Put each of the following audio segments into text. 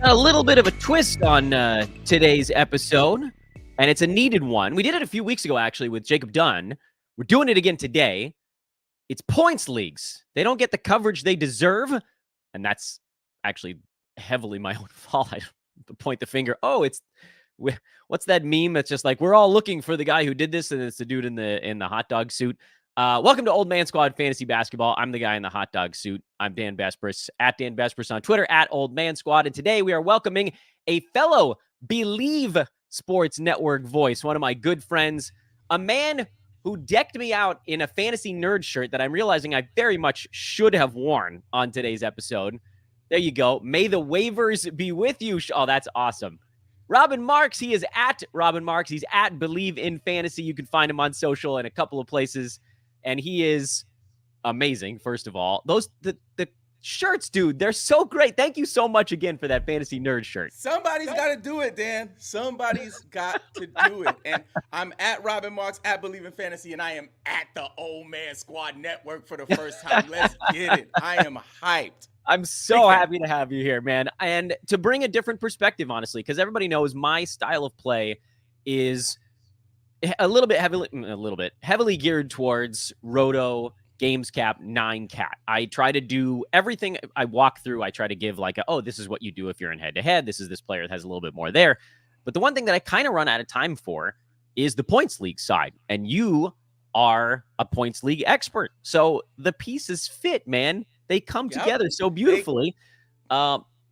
A little bit of a twist on today's episode, and it's a needed one. We did it a few weeks ago, actually, with Jacob Dunn. We're doing it again today. It's points leagues. They don't get the coverage they deserve, and that's actually heavily my own fault. I point the finger. What's that meme that's just like, we're all looking for the guy who did this, and it's the dude in the hot dog suit. Welcome to Old Man Squad Fantasy Basketball. I'm the guy in the hot dog suit. I'm Dan Vespris, at Dan Vespris on Twitter, at Old Man Squad. And today we are welcoming a fellow BLEAV Sports Network voice, one of my good friends, a man who decked me out in a fantasy nerd shirt that I'm realizing I very much should have worn on today's episode. There you go. May the waivers be with you. Oh, that's awesome. Robbin Marx, he is at Robbin Marx. He's at BLEAV in Fantasy. You can find him on social and a couple of places. And he is amazing, first of all. The shirts, dude, they're so great. Thank you so much again for that fantasy nerd shirt. Somebody's got to do it, Dan. Somebody's got to do it. And I'm at Robbin Marx, at BLEAV in Fantasy, and I am at the Old Man Squad Network for the first time. Let's get it. I am hyped. I'm so happy to have you here, man. And to bring a different perspective, honestly, because everybody knows my style of play is a little bit heavily geared towards Roto, Games Cap, 9 Cat. I try to do everything I walk through. I try to give like, this is what you do if you're in head-to-head. This is this player that has a little bit more there. But the one thing that I kind of run out of time for is the points league side. And you are a points league expert. So the pieces fit, man. They come together so beautifully.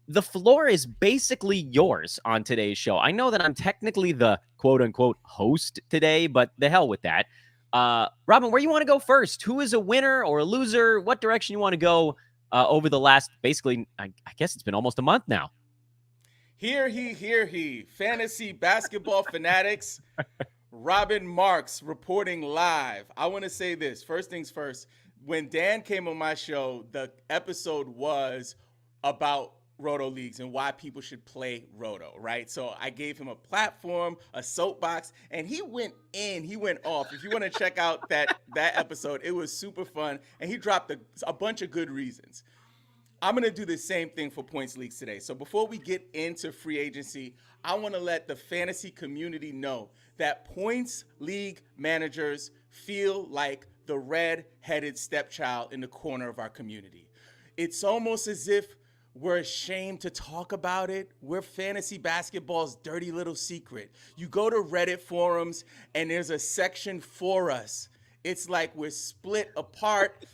The floor is basically yours on today's show. I know that I'm technically the quote-unquote host today, but the hell with that. Robbin, where you want to go first? Who is a winner or a loser? What direction you want to go over the last, basically, I guess it's been almost a month now. Hear he. Fantasy basketball fanatics. Robbin Marx reporting live. I want to say this. First things first. When Dan came on my show, the episode was about Roto leagues and why people should play Roto, right? So I gave him a platform, a soapbox, and he went off. If you want to check out that episode, it was super fun, and he dropped a bunch of good reasons. I'm going to do the same thing for points leagues today. So before we get into free agency, I want to let the fantasy community know that points league managers feel like the red-headed stepchild in the corner of our community. It's almost as if we're ashamed to talk about it. We're fantasy basketball's dirty little secret. You go to Reddit forums and there's a section for us. It's like we're split apart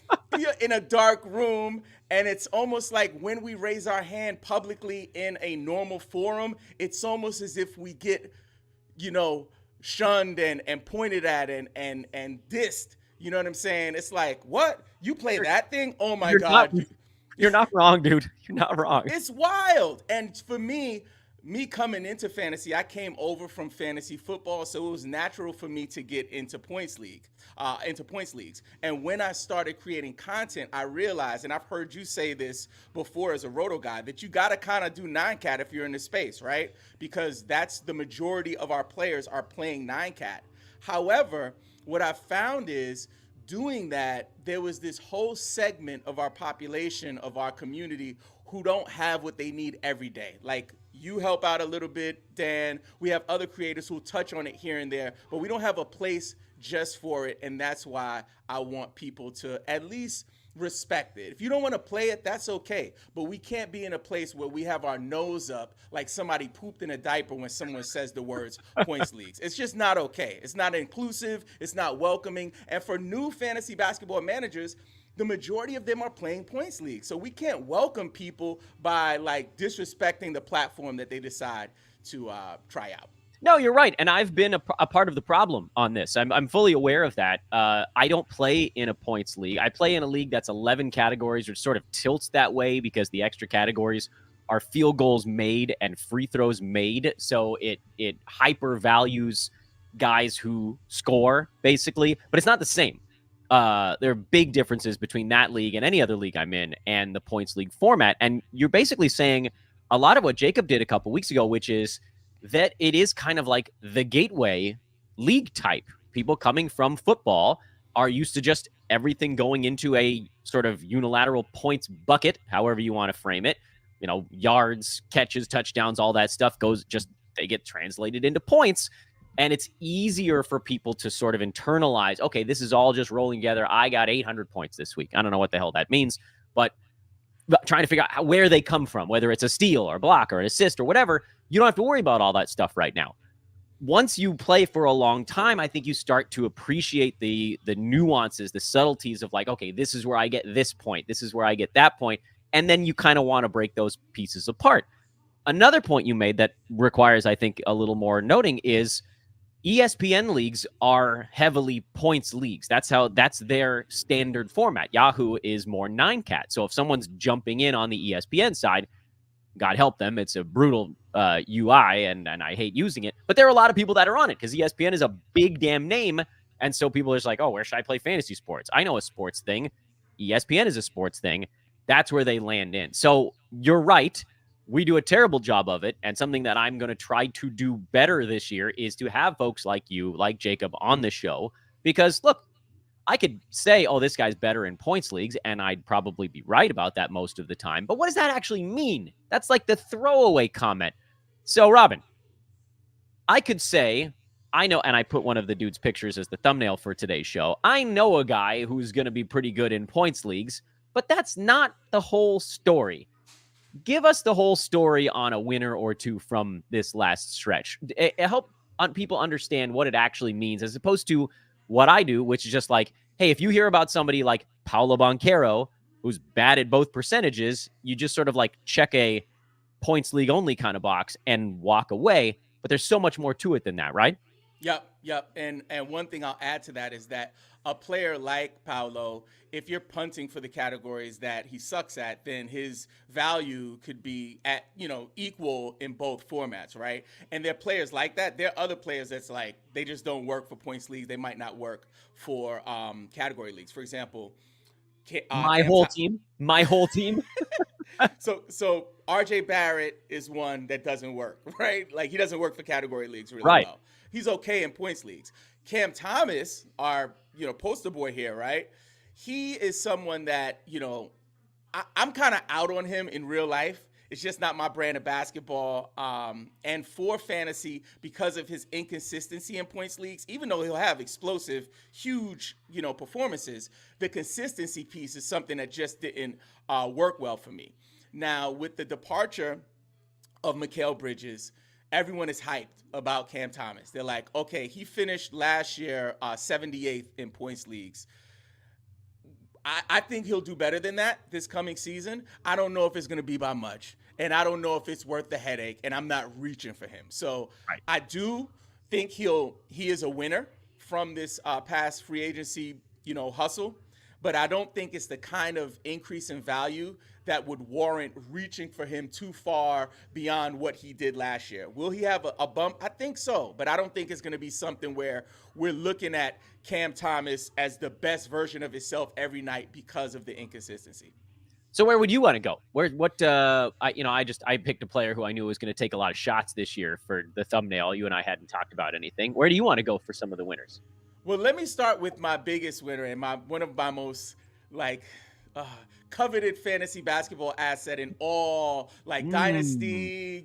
in a dark room, and it's almost like when we raise our hand publicly in a normal forum, it's almost as if we get, shunned and pointed at and dissed. You know what I'm saying? It's like, what? You play that thing? Oh my God. You're not wrong, dude. You're not wrong. It's wild. And for me coming into fantasy, I came over from fantasy football, so it was natural for me to get into points leagues. And when I started creating content, I realized, and I've heard you say this before as a Roto guy, that you got to kind of do 9-cat if you're in the space, right? Because that's the majority of our players are playing 9-cat. However, what I found is doing that, there was this whole segment of our population, of our community, who don't have what they need every day. Like, you help out a little bit, Dan. We have other creators who touch on it here and there, but we don't have a place just for it, and that's why I want people to at least respect it. If you don't want to play it, that's okay, but we can't be in a place where we have our nose up like somebody pooped in a diaper when someone says the words points leagues. It's just not okay. It's not inclusive. It's not welcoming. And for new fantasy basketball managers, the majority of them are playing points leagues. So we can't welcome people by like disrespecting the platform that they decide to try out. No, you're right. And I've been a part of the problem on this. I'm fully aware of that. I don't play in a points league. I play in a league that's 11 categories, which sort of tilts that way because the extra categories are field goals made and free throws made. So it hyper values guys who score, basically. But it's not the same. There are big differences between that league and any other league I'm in and the points league format. And you're basically saying a lot of what Jacob did a couple weeks ago, which is that it is kind of like the gateway league type. People coming from football are used to just everything going into a sort of unilateral points bucket, however you want to frame it. yards, catches, touchdowns, all that stuff they get translated into points. And it's easier for people to sort of internalize, okay, this is all just rolling together. I got 800 points this week. I don't know what the hell that means, but trying to figure out where they come from, whether it's a steal or a block or an assist or whatever, you don't have to worry about all that stuff right now. Once you play for a long time, I think you start to appreciate the nuances, the subtleties of like, okay, this is where I get this point. This is where I get that point. And then you kind of want to break those pieces apart. Another point you made that requires, I think, a little more noting is ESPN leagues are heavily points leagues. That's their standard format. Yahoo is more 9-cat. So if someone's jumping in on the ESPN side, God help them, it's a brutal UI, and I hate using it. But there are a lot of people that are on it because ESPN is a big damn name. And so people are just like, oh, where should I play fantasy sports? I know a sports thing. ESPN is a sports thing. That's where they land in. So you're right. We do a terrible job of it. And something that I'm going to try to do better this year is to have folks like you, like Jacob, on the show. Because, look, I could say, oh, this guy's better in points leagues, and I'd probably be right about that most of the time. But what does that actually mean? That's like the throwaway comment. So, Robbin, I could say, I know, and I put one of the dude's pictures as the thumbnail for today's show. I know a guy who's going to be pretty good in points leagues, but that's not the whole story. Give us the whole story on a winner or two from this last stretch. It help people understand what it actually means, as opposed to what I do, which is just like, hey, if you hear about somebody like Paolo Banchero, who's bad at both percentages, you just sort of like check a points league only kind of box and walk away. But there's so much more to it than that, right? Yep. And one thing I'll add to that is that a player like Paolo, if you're punting for the categories that he sucks at, then his value could be at, equal in both formats, right? And there are players like that. There are other players that's like, they just don't work for points leagues. They might not work for category leagues. For example, my whole team. So RJ Barrett is one that doesn't work, right? Like, he doesn't work for category leagues really right. well. He's okay in points leagues. Cam Thomas, our poster boy here, right? He is someone that I'm kind of out on him in real life. It's just not my brand of basketball. And for fantasy, because of his inconsistency in points leagues, even though he'll have explosive, huge, performances, the consistency piece is something that just didn't work well for me. Now, with the departure of Mikal Bridges, everyone is hyped about Cam Thomas. They're like, okay, he finished last year 78th in points leagues. I think he'll do better than that this coming season. I don't know if it's going to be by much, and I don't know if it's worth the headache, and I'm not reaching for him. So right. I do think he is a winner from this past free agency, hustle, but I don't think it's the kind of increase in value that would warrant reaching for him too far beyond what he did last year. Will he have a bump? I think so, but I don't think it's going to be something where we're looking at Cam Thomas as the best version of himself every night because of the inconsistency. So where would you want to go? I picked a player who I knew was going to take a lot of shots this year for the thumbnail. You and I hadn't talked about anything. Where do you want to go for some of the winners? Well, let me start with my biggest winner and one of my most coveted fantasy basketball asset in all dynasty.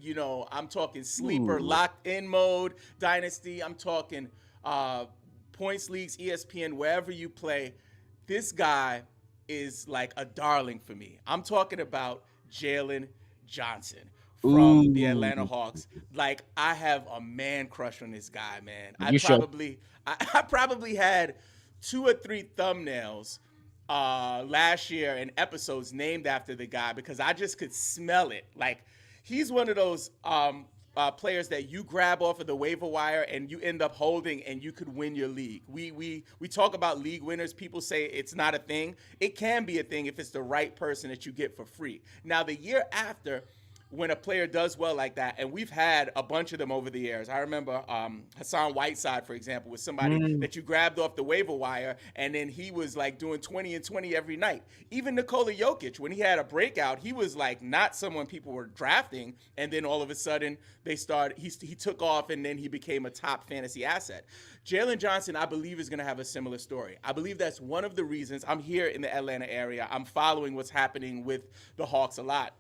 I'm talking sleeper locked in mode dynasty. I'm talking points leagues, ESPN, wherever you play. This guy is like a darling for me. I'm talking about Jalen Johnson from the Atlanta Hawks. Like, I have a man crush on this guy, man. I probably had 2 or 3 thumbnails last year and episodes named after the guy because I just could smell it. Like, he's one of those players that you grab off of the waiver wire and you end up holding and you could win your league. We talk about league winners. People say it's not a thing. It can be a thing if it's the right person that you get for free. Now, the year after, when a player does well like that, and we've had a bunch of them over the years. I remember Hassan Whiteside, for example, was somebody that you grabbed off the waiver wire, and then he was like doing 20 and 20 every night. Even Nikola Jokic, when he had a breakout, he was like not someone people were drafting, and then all of a sudden he took off, and then he became a top fantasy asset. Jalen Johnson, I believe, is going to have a similar story. I believe that's one of the reasons I'm here in the Atlanta area. I'm following what's happening with the Hawks a lot.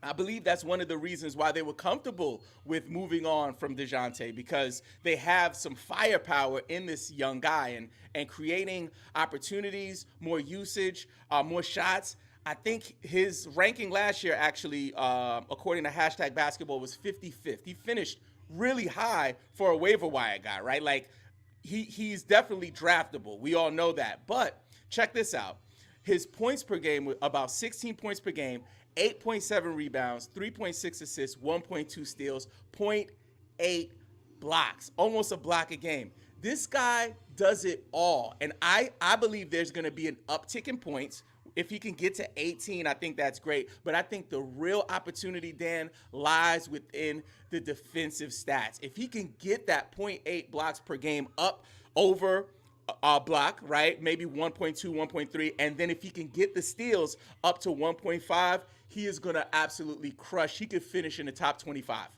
I believe that's one of the reasons why they were comfortable with moving on from DeJounte, because they have some firepower in this young guy and creating opportunities, more usage, more shots. I think his ranking last year, actually, according to hashtag basketball, was 55th. He finished really high for a waiver wire guy, right? Like he's definitely draftable. We all know that. But check this out. His points per game, about 16 points per game, 8.7 rebounds, 3.6 assists, 1.2 steals, zero point 0.8 blocks, almost a block a game. This guy does it all. And I believe there's going to be an uptick in points. If he can get to 18, I think that's great. But I think the real opportunity, Dan, lies within the defensive stats. If he can get that 0.8 blocks per game up over block, right? Maybe 1.2, 1.3. And then if he can get the steals up to 1.5, he is going to absolutely crush. He could finish in the top 25.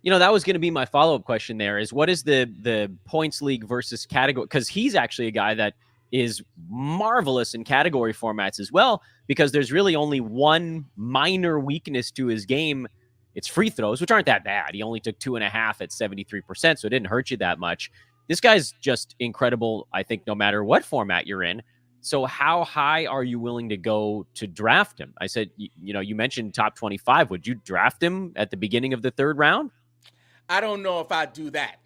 You know, that was going to be my follow-up question there is what is the points league versus category? Because he's actually a guy that is marvelous in category formats as well, because there's really only one minor weakness to his game. It's free throws, which aren't that bad. He only took 2.5 at 73%, so it didn't hurt you that much. This guy's just incredible, I think, no matter what format you're in. So how high are you willing to go to draft him? I said, you mentioned top 25. Would you draft him at the beginning of the third round? I don't know if I do that.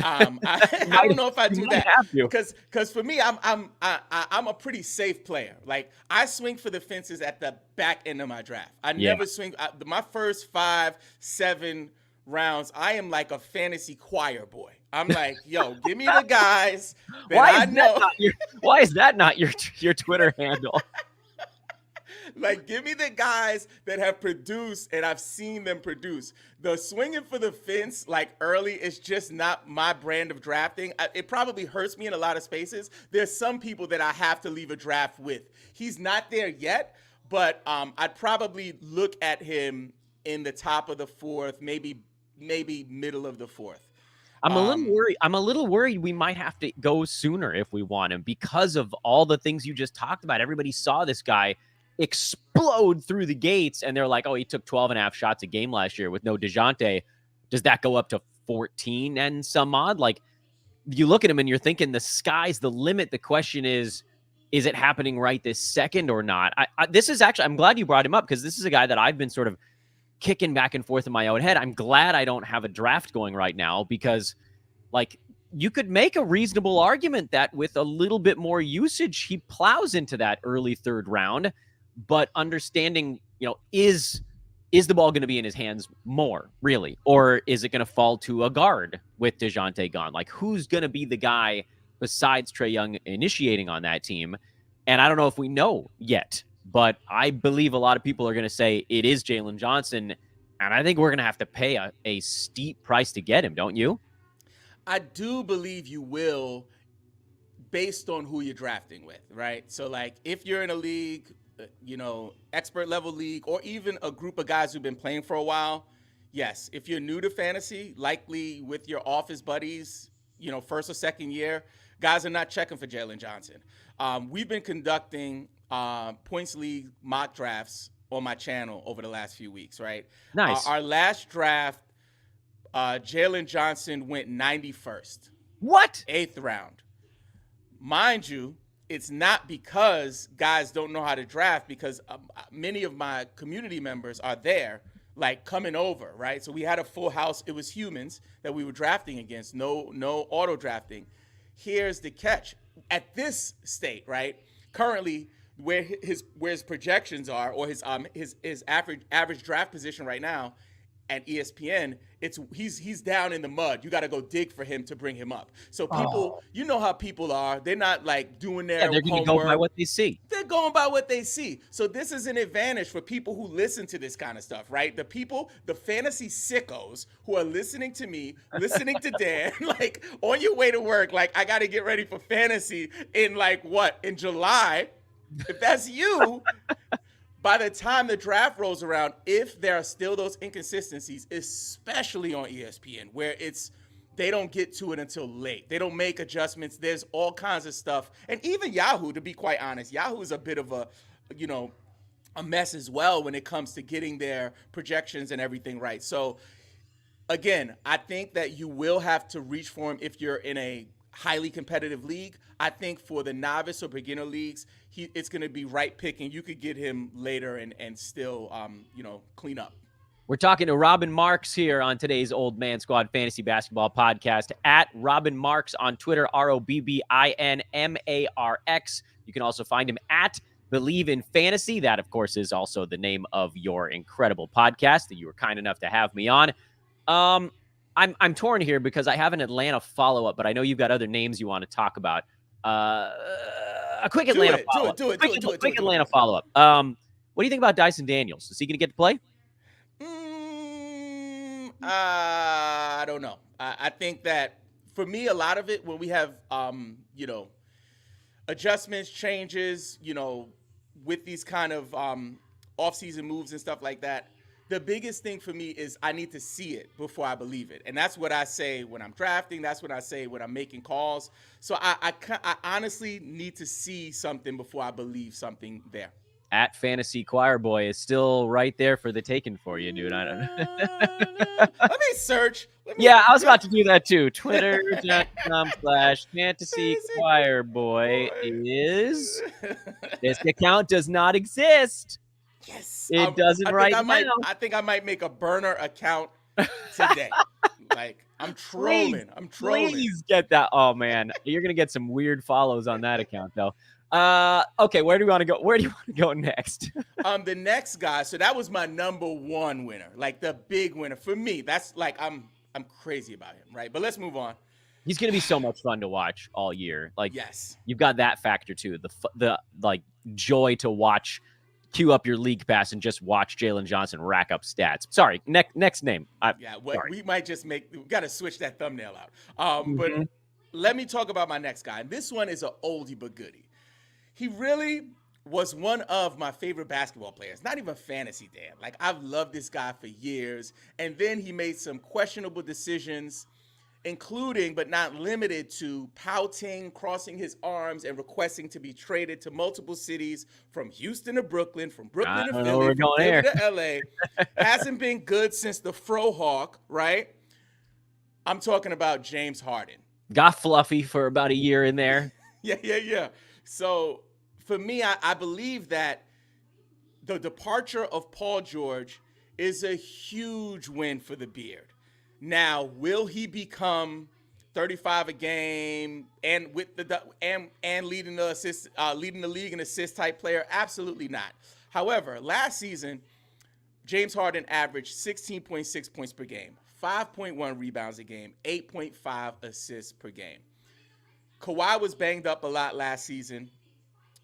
I don't know if I do that because for me, I'm a pretty safe player. Like I swing for the fences at the back end of my draft. I never swing my first 5, 7 rounds. I am like a fantasy choir boy. I'm like, yo, give me the guys that I know. Why is that not your Twitter handle? Like, give me the guys that have produced and I've seen them produce. The swinging for the fence, like early, is just not my brand of drafting. It probably hurts me in a lot of spaces. There's some people that I have to leave a draft with. He's not there yet, but I'd probably look at him in the top of the 4th, maybe middle of the 4th. I'm a little worried. I'm a little worried we might have to go sooner if we want him because of all the things you just talked about. Everybody saw this guy explode through the gates, and they're like, oh, he took 12.5 shots a game last year with no DeJounte. Does that go up to 14 and some odd? Like, you look at him and you're thinking the sky's the limit. The question is it happening right this second or not? This is actually, I'm glad you brought him up because this is a guy that I've been sort of kicking back and forth in my own head. I'm glad I don't have a draft going right now because, like, you could make a reasonable argument that with a little bit more usage, he plows into that early third round. But understanding, is the ball going to be in his hands more, really? Or is it going to fall to a guard with DeJounte gone? Like, who's going to be the guy besides Trae Young initiating on that team? And I don't know if we know yet. But I believe a lot of people are going to say it is Jalen Johnson, and I think we're going to have to pay a steep price to get him, don't you? I do believe you will, based on who you're drafting with, right? So, like, if you're in a league, expert level league, or even a group of guys who've been playing for a while, yes. If you're new to fantasy, likely with your office buddies, first or second year, guys are not checking for Jalen Johnson. We've been conducting points league mock drafts on my channel over the last few weeks, right? Nice. Our last draft, Jalen Johnson went 91st. What? 8th round. Mind you, it's not because guys don't know how to draft, because many of my community members are there, like coming over, right? So we had a full house. It was humans that we were drafting against. No auto drafting. Here's the catch. At this state, right? Currently, where his projections are, or his average draft position right now at ESPN, he's down in the mud. You got to go dig for him to bring him up. So people, you know how people are. They're not like doing their they're going to go by what they see. They're going by what they see. So this is an advantage for people who listen to this kind of stuff, right? The fantasy sickos who are listening to me, listening to Dan, like on your way to work, like I got to get ready for fantasy in in July. If that's you, by the time the draft rolls around, if there are still those inconsistencies, especially on ESPN, where they don't get to it until late. They don't make adjustments. There's all kinds of stuff. And even Yahoo, to be quite honest, Yahoo is a bit of a, a mess as well when it comes to getting their projections and everything right. So again, I think that you will have to reach for him if you're in a highly competitive league. I think for the novice or beginner leagues, it's going to be right picking. You could get him later and still, clean up. We're talking to Robbin Marx here on today's Old Man Squad Fantasy Basketball Podcast at Robbin Marx on Twitter, ROBBINMARX. You can also find him at BLEAV in Fantasy. That, of course, is also the name of your incredible podcast that you were kind enough to have me on. I'm torn here because I have an Atlanta follow-up, but I know you've got other names you want to talk about. A quick Atlanta follow-up. Quick Atlanta follow-up. What do you think about Dyson Daniels? Is he going to get to play? I don't know. I think that for me, a lot of it when we have, adjustments, changes, with these kind of off-season moves and stuff like that, the biggest thing for me is I need to see it before I believe it. And that's what I say when I'm drafting. That's what I say when I'm making calls. So I honestly need to see something before I believe something there. At Fantasy Choir Boy is still right there for the taking for you, dude. I don't know. Let me search. I was about to do that too. Twitter.com/Fantasy Choir Boy is. This account does not exist. Yes. It doesn't now. I think I might make a burner account today. Like, I'm trolling. Please get that. Oh, man. You're going to get some weird follows on that account, though. Okay, where do you want to go? Where do you want to go next? The next guy. So that was my number one winner, like the big winner for me. That's like I'm crazy about him, right? But let's move on. He's going to be so much fun to watch all year. Like, yes, you've got that factor too. The like joy to watch. Queue up your league pass and just watch Jalen Johnson rack up stats. Sorry, next name. We might just we got to switch that thumbnail out. But let me talk about my next guy. This one is an oldie but goodie. He really was one of my favorite basketball players. Not even fantasy, Dan. Like, I've loved this guy for years. And then he made some questionable decisions, including but not limited to pouting, crossing his arms, and requesting to be traded to multiple cities from Houston to Brooklyn, from Brooklyn to Philly, from Philly to LA. Hasn't been good since the Frohawk, right? I'm talking about James Harden. Got fluffy for about a year in there. Yeah. So for me, I believe that the departure of Paul George is a huge win for the Beard. Now, will he become 35 a game and with and leading the league in assist type player? Absolutely not. However, last season, James Harden averaged 16.6 points per game, 5.1 rebounds a game, 8.5 assists per game. Kawhi was banged up a lot last season,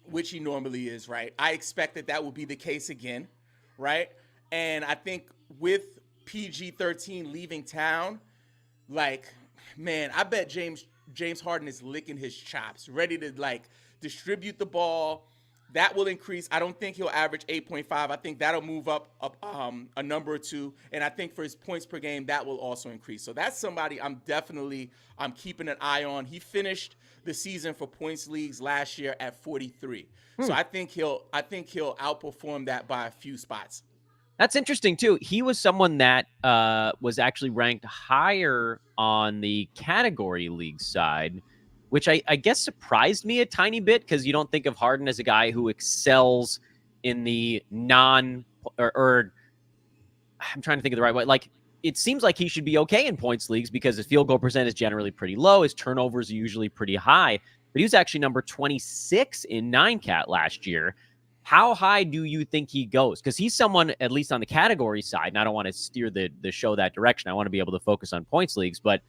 which he normally is, right? I expect that will be the case again, right? And I think with PG-13 leaving town, like, man, I bet James Harden is licking his chops, ready to, like, distribute the ball. That will increase. I don't think he'll average 8.5. I think that'll move up a number or two. And I think for his points per game, that will also increase. So that's somebody I'm keeping an eye on. He finished the season for points leagues last year at 43. So I think he'll outperform that by a few spots. That's interesting, too. He was someone that was actually ranked higher on the category league side, which I guess surprised me a tiny bit because you don't think of Harden as a guy who excels in the or I'm trying to think of the right way. Like, it seems like he should be okay in points leagues because his field goal percent is generally pretty low. His turnovers are usually pretty high, but he was actually number 26 in 9-cat last year. How high do you think he goes? Because he's someone, at least on the category side, and I don't want to steer the show that direction. I want to be able to focus on points leagues, but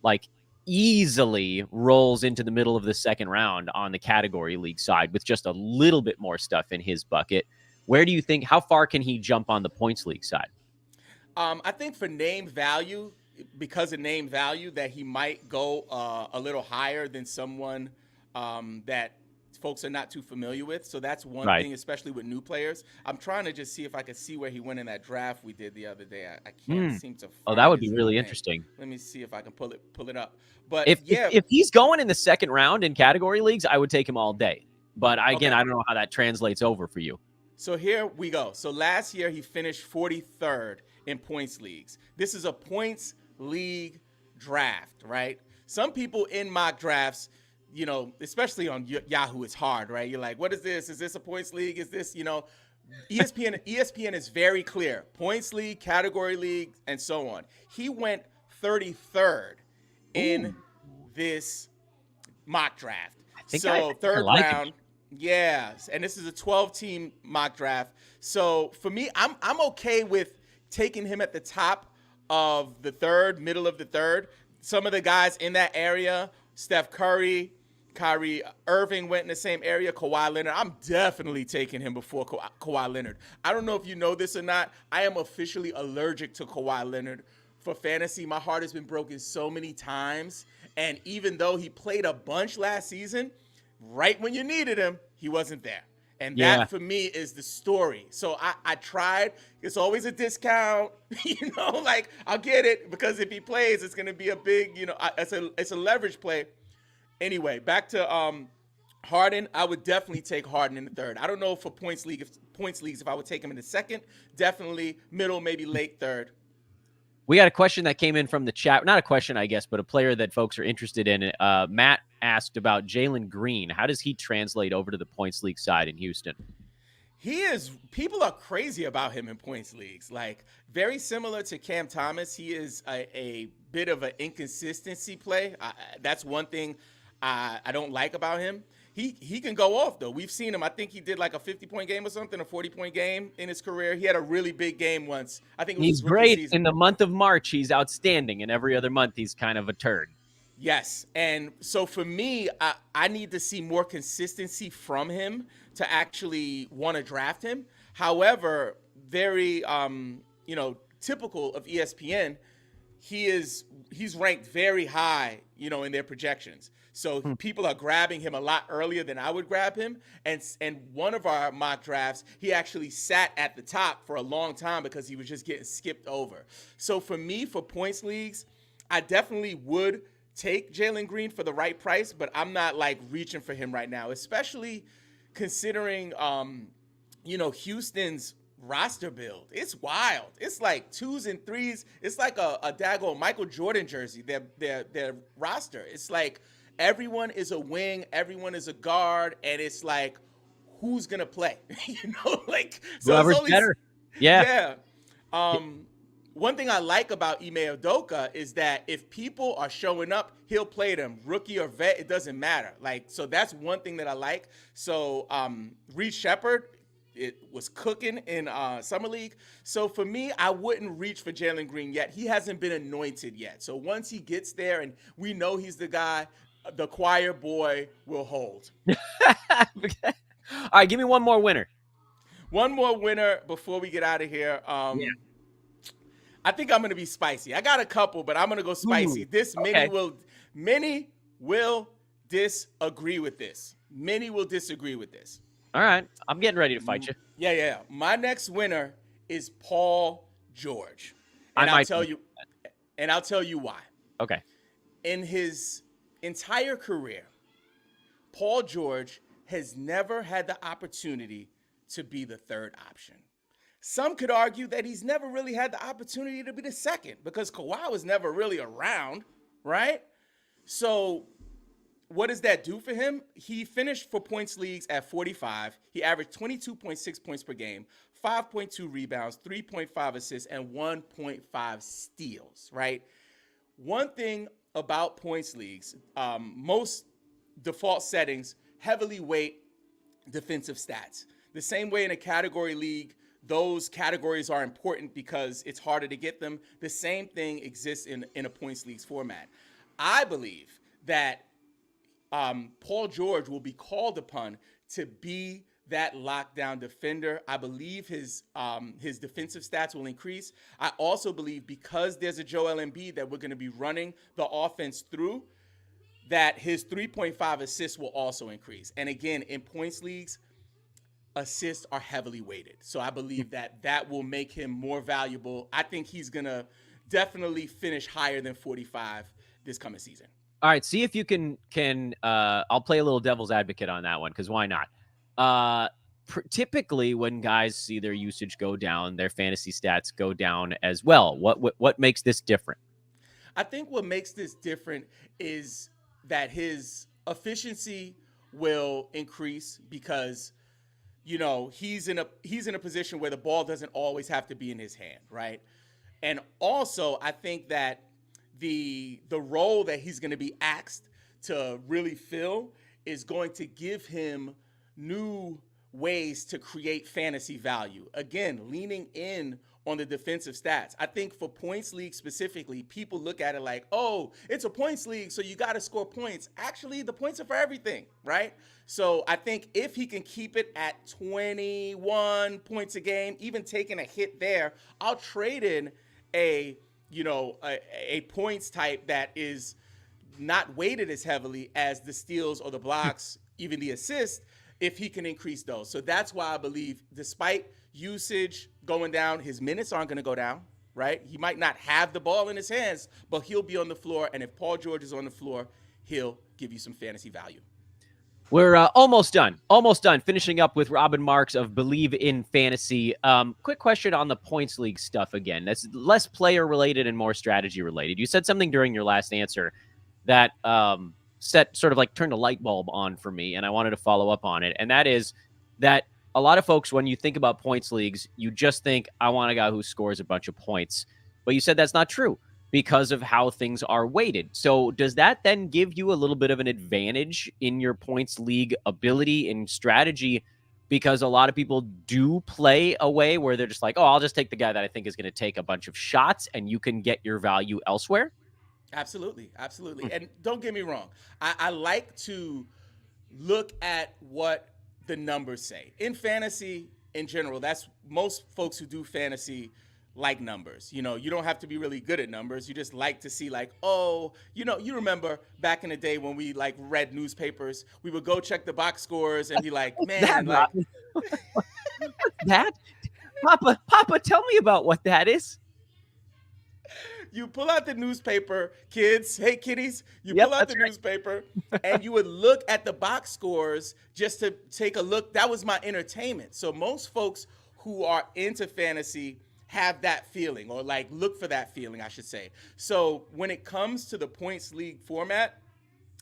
like easily rolls into the middle of the second round on the category league side with just a little bit more stuff in his bucket. Where do you think, how far can he jump on the points league side? I think for name value, because of name value, that he might go a little higher than someone that folks are not too familiar with. So that's one thing, especially with new players. I'm trying to just see if I can see where he went in that draft we did the other day. I can't seem to find that would be really name. Interesting. Let me see if I can pull it up. But if he's going in the second round in category leagues, I would take him all day. But again, I don't know how that translates over for you. So here we go. So last year he finished 43rd in points leagues. This is a points league draft, right? Some people in mock drafts, you know, especially on Yahoo, it's hard, right? You're like, what is this? Is this a points league? Is this, you know, ESPN is very clear. Points league, category league, and so on. He went 33rd in this mock draft. So third round. Yes, and this is a 12-team mock draft. So for me, I'm okay with taking him at the top of the third, middle of the third. Some of the guys in that area, Steph Curry, Kyrie Irving went in the same area. Kawhi Leonard, I'm definitely taking him before Kawhi Leonard. I don't know if you know this or not. I am officially allergic to Kawhi Leonard for fantasy. My heart has been broken so many times, and even though he played a bunch last season, right when you needed him, he wasn't there. And that for me is the story. So I tried. It's always a discount, you know, like I'll get it because if he plays, it's going to be a big, you know, it's a leverage play. Anyway, back to Harden. I would definitely take Harden in the third. I don't know for points leagues if I would take him in the second. Definitely middle, maybe late third. We got a question that came in from the chat. Not a question, I guess, but a player that folks are interested in. Matt asked about Jalen Green. How does he translate over to the points league side in Houston? People are crazy about him in points leagues. Like, very similar to Cam Thomas. He is a bit of an inconsistency play. That's one thing I don't like about him. He can go off, though. We've seen him. I think he did like a 50-point game or something, a 40-point game in his career. He had a really big game once. I think it was he's great season. In the month of March. He's outstanding, and every other month he's kind of a turd. Yes, and so for me, I need to see more consistency from him to actually want to draft him. However, very typical of ESPN, he's ranked very high, in their projections. So people are grabbing him a lot earlier than I would grab him. And one of our mock drafts, he actually sat at the top for a long time because he was just getting skipped over. So for me, for points leagues, I definitely would take Jalen Green for the right price, but I'm not like reaching for him right now, especially considering, Houston's roster build. It's wild. It's like 2s and 3s. It's like a daggone Michael Jordan jersey. Their roster. It's like everyone is a wing, everyone is a guard, and it's like who's gonna play? So whoever's better. Yeah. One thing I like about Ime Udoka is that if people are showing up, he'll play them, rookie or vet, it doesn't matter. So that's one thing that I like. So Reed Shepherd, it was cooking in Summer League. So for me, I wouldn't reach for Jalen Green yet. He hasn't been anointed yet. So once he gets there and we know he's the guy, the choir boy will hold. All right, give me one more winner. One more winner before we get out of here. I think I'm going to be spicy. I got a couple, but I'm going to go spicy. Many will disagree with this. Many will disagree with this. All right. I'm getting ready to fight you. Yeah. My next winner is Paul George. And I'll tell you why. Okay. In his entire career, Paul George has never had the opportunity to be the third option. Some could argue that he's never really had the opportunity to be the second because Kawhi was never really around, right? So what does that do for him? He finished for points leagues at 45. He averaged 22.6 points per game, 5.2 rebounds, 3.5 assists, and 1.5 steals, right? One thing about points leagues, most default settings heavily weight defensive stats. The same way in a category league, those categories are important because it's harder to get them. The same thing exists in a points leagues format. I believe that Paul George will be called upon to be that lockdown defender. I believe his defensive stats will increase. I also believe because there's a Joel Embiid that we're going to be running the offense through, that his 3.5 assists will also increase. And again, in points leagues, assists are heavily weighted. So I believe that will make him more valuable. I think he's going to definitely finish higher than 45 this coming season. All right, see if you can I'll play a little devil's advocate on that one because why not? typically when guys see their usage go down, their fantasy stats go down as well. What makes this different? I think what makes this different is that his efficiency will increase because he's in a position where the ball doesn't always have to be in his hand, right? And also, I think that the role that he's going to be asked to really fill is going to give him new ways to create fantasy value. Again, leaning in on the defensive stats. I think for points league specifically, people look at it like, oh, it's a points league, so you got to score points. Actually, the points are for everything, right? So I think if he can keep it at 21 points a game, even taking a hit there, I'll trade in a points type that is not weighted as heavily as the steals or the blocks, even the assists, if he can increase those. So that's why I believe, despite usage going down, his minutes aren't going to go down, right? He might not have the ball in his hands, but he'll be on the floor. And if Paul George is on the floor, he'll give you some fantasy value. We're almost done. Finishing up with Robbin Marx of BLEAV in Fantasy. Quick question on the points league stuff again. That's less player related and more strategy related. You said something during your last answer that turned a light bulb on for me, and I wanted to follow up on it. And that is that a lot of folks, when you think about points leagues, you just think, I want a guy who scores a bunch of points. But you said that's not true because of how things are weighted. So does that then give you a little bit of an advantage in your points league ability and strategy? Because a lot of people do play a way where they're just like, oh, I'll just take the guy that I think is going to take a bunch of shots, and you can get your value elsewhere. Absolutely. And don't get me wrong. I like to look at what the numbers say. In fantasy, in general, that's most folks who do fantasy like numbers. You don't have to be really good at numbers. You just like to see like, oh, you remember back in the day when we like read newspapers, we would go check the box scores and be like, man, like that? Papa, tell me about what that is. You pull out the newspaper, kids. Hey, kiddies. Pull out the newspaper, and you would look at the box scores just to take a look. That was my entertainment. So most folks who are into fantasy have that feeling, or like look for that feeling, I should say. So when it comes to the points league format,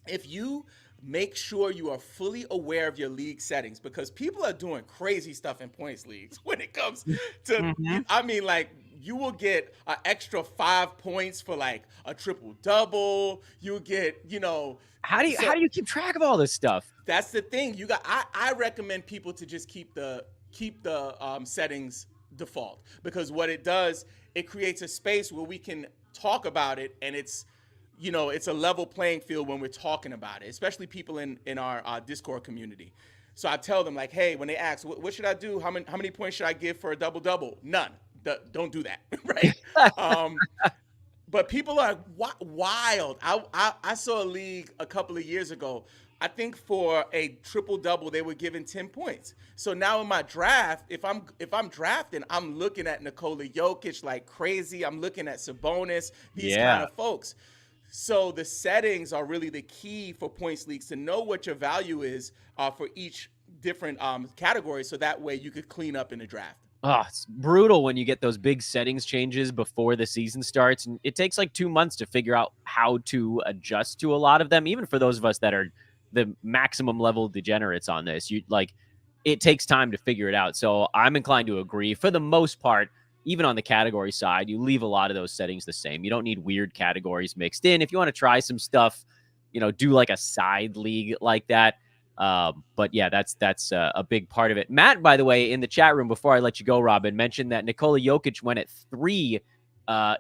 if you make sure you are fully aware of your league settings, because people are doing crazy stuff in points leagues when it comes to, I mean, like, you will get an extra 5 points for like a triple double. You'll get, how do you keep track of all this stuff? That's the thing. I recommend people to just keep the settings default, because what it does, it creates a space where we can talk about it, and it's a level playing field when we're talking about it, especially people in our Discord community. So I tell them like, hey, when they ask, what should I do? How many points should I give for a double-double? None. Don't do that, right? But people are wild. I saw a league a couple of years ago. I think for a triple-double, they were given 10 points. So now in my draft, if I'm drafting, I'm looking at Nikola Jokic like crazy. I'm looking at Sabonis, these kind of folks. So the settings are really the key for points leagues, to know what your value is for each different category, so that way you could clean up in the draft. Oh, it's brutal when you get those big settings changes before the season starts. And it takes like 2 months to figure out how to adjust to a lot of them, even for those of us that are the maximum level degenerates on this. It takes time to figure it out. So I'm inclined to agree. For the most part, even on the category side, you leave a lot of those settings the same. You don't need weird categories mixed in. If you want to try some stuff, do like a side league like that. But yeah, that's a big part of it. Matt, by the way, in the chat room, before I let you go, Robbin, mentioned that Nikola Jokic went at 3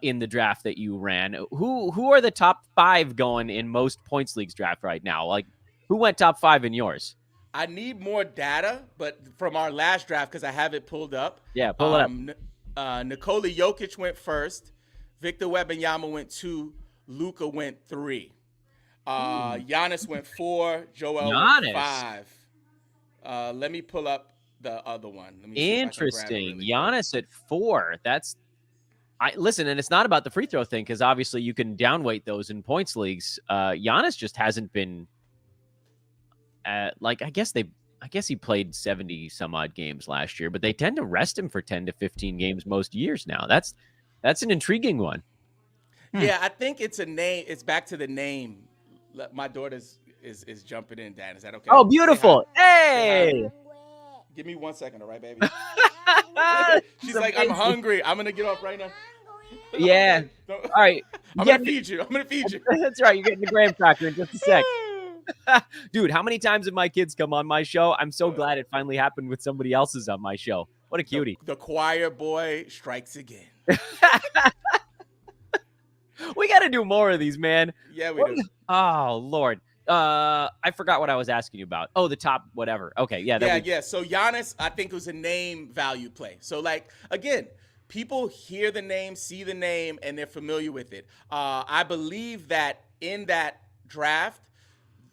in the draft that you ran. Who are the top 5 going in most points leagues draft right now? Like, who went top 5 in yours? I need more data, but from our last draft, because I have it pulled up. Yeah, pull it up. Nikola Jokic went first. Victor Wembanyama went 2. Luka went 3. Giannis went 4. Joel went 5. Let me pull up the other one. Let me Interesting. Giannis at 4. Listen, and it's not about the free throw thing, because obviously you can downweight those in points leagues. Giannis just hasn't been I guess I guess he played 70 some odd games last year, but they tend to rest him for 10 to 15 games most years now. That's an intriguing one. Yeah, I think it's a name. It's back to the name. My daughter's is jumping in, Dan. Is that okay? Oh, Say hi. beautiful. Say hi. Hey. Give me 1 second, all right, baby? It's She's like, I'm amazing. hungry. I'm gonna get off right now. Yeah. Don't- All right. I'm Yeah, gonna feed you. I'm gonna feed you. that's right. You're getting the graham cracker in just a sec. Dude, how many times have my kids come on my show? I'm so glad it finally happened with somebody else's on my show. What a cutie. The choir boy strikes again. We got to do more of these, man. Yeah, we do. Oh, Lord. I forgot what I was asking you about. Oh, the top whatever. Okay, yeah. Yeah. So Giannis, I think, was a name value play. So, like, again, people hear the name, see the name, and they're familiar with it. I believe that in that draft,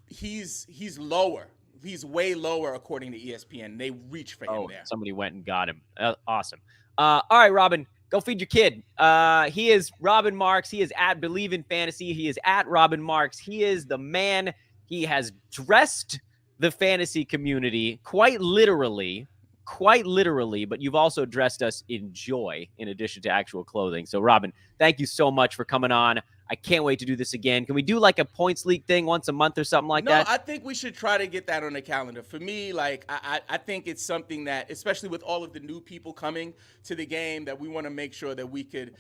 he's lower. He's way lower according to ESPN. They reach for him there. Somebody went and got him. Awesome. All right, Robbin, go feed your kid. He is Robbin Marx. He is at BLEAV in Fantasy. He is at Robbin Marx. He is the man. He has dressed the fantasy community quite literally, but you've also dressed us in joy in addition to actual clothing. So, Robbin, thank you so much for coming on. I can't wait to do this again. Can we do like a points league thing once a month or something like that? No, I think we should try to get that on the calendar. For me, like, I think it's something that, especially with all of the new people coming to the game, that we want to make sure that we could,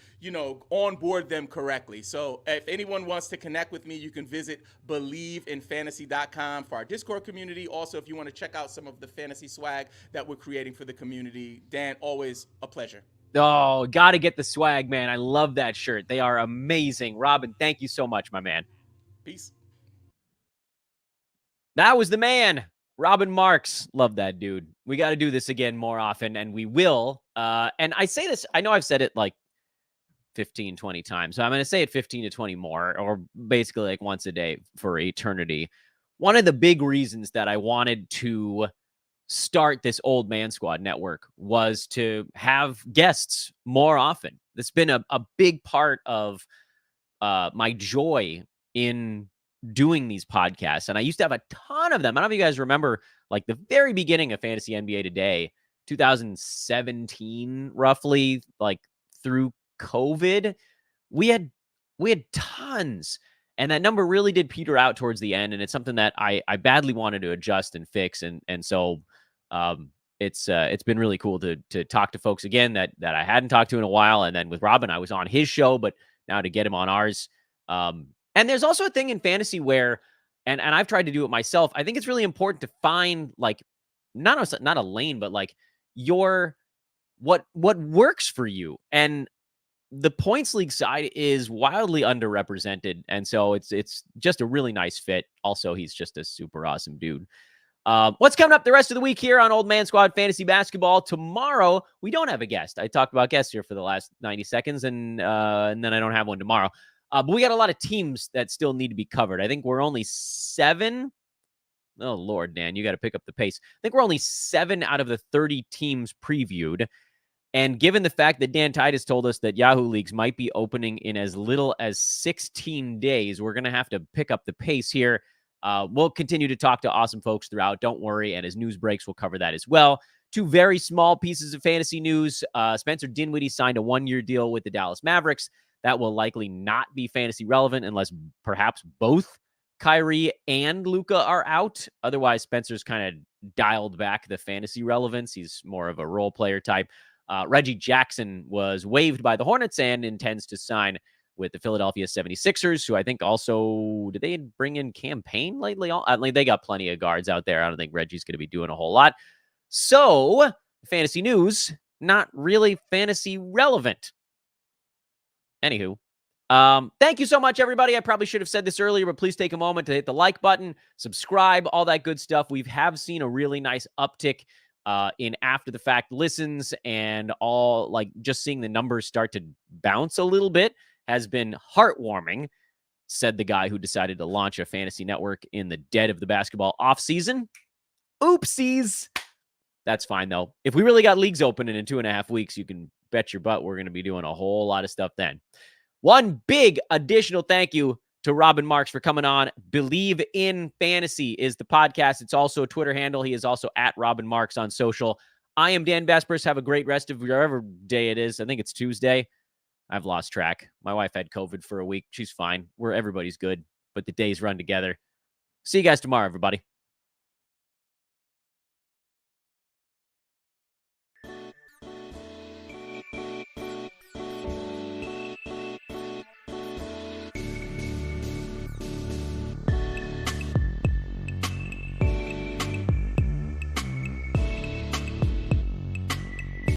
onboard them correctly. So if anyone wants to connect with me, you can visit BelieveInFantasy.com for our Discord community. Also, if you want to check out some of the fantasy swag that we're creating for the community, Dan, always a pleasure. Oh, got to get the swag, man. I love that shirt. They are amazing. Robbin, thank you so much, my man. Peace. That was the man, Robbin Marx. Love that dude. We got to do this again more often, and we will. And I say this, I know I've said it like 15, 20 times, so I'm going to say it 15 to 20 more, or basically like once a day for eternity. One of the big reasons that I wanted to start this Old Man Squad network was to have guests more often. That's been a big part of my joy in doing these podcasts. And I used to have a ton of them. I don't know if you guys remember, like the very beginning of Fantasy NBA Today, 2017, roughly, like through COVID, we had tons. And that number really did peter out towards the end. And it's something that I badly wanted to adjust and fix. And so it's been really cool to talk to folks again that I hadn't talked to in a while. And then with Robbin, I was on his show, but now to get him on ours. And there's also a thing in fantasy where, and I've tried to do it myself, I think it's really important to find like not a lane, but like what works for you. And the points league side is wildly underrepresented. And so it's just a really nice fit. Also, he's just a super awesome dude. What's coming up the rest of the week here on Old Man Squad Fantasy Basketball? Tomorrow, we don't have a guest. I talked about guests here for the last 90 seconds, and then I don't have one tomorrow. But we got a lot of teams that still need to be covered. I think we're only 7. Oh, Lord, Dan, you got to pick up the pace. I think we're only 7 out of the 30 teams previewed. And given the fact that Dan Titus told us that Yahoo Leagues might be opening in as little as 16 days, we're going to have to pick up the pace here. We'll continue to talk to awesome folks throughout. Don't worry. And as news breaks, we'll cover that as well. 2 very small pieces of fantasy news. Spencer Dinwiddie signed a 1-year deal with the Dallas Mavericks. That will likely not be fantasy relevant unless perhaps both Kyrie and Luka are out. Otherwise, Spencer's kind of dialed back the fantasy relevance. He's more of a role player type. Reggie Jackson was waived by the Hornets and intends to sign with the Philadelphia 76ers, who I think also, did they bring in Campaign lately? They got plenty of guards out there. I don't think Reggie's going to be doing a whole lot. So, fantasy news, not really fantasy relevant. Anywho, thank you so much, everybody. I probably should have said this earlier, but please take a moment to hit the like button, subscribe, all that good stuff. We have seen a really nice uptick in after the fact listens, and all, like, just seeing the numbers start to bounce a little bit has been heartwarming, said the guy who decided to launch a fantasy network in the dead of the basketball offseason. Oopsies. That's fine, though. If we really got leagues opening in 2.5 weeks, you can bet your butt we're going to be doing a whole lot of stuff then. One big additional thank you to Robbin Marx for coming on. Believe in Fantasy is the podcast. It's also a Twitter handle. He is also at Robbin Marx on social. I am Dan Vespers. Have a great rest of whatever day it is. I think it's Tuesday. I've lost track. My wife had COVID for a week. She's fine. Everybody's good, but the days run together. See you guys tomorrow, everybody.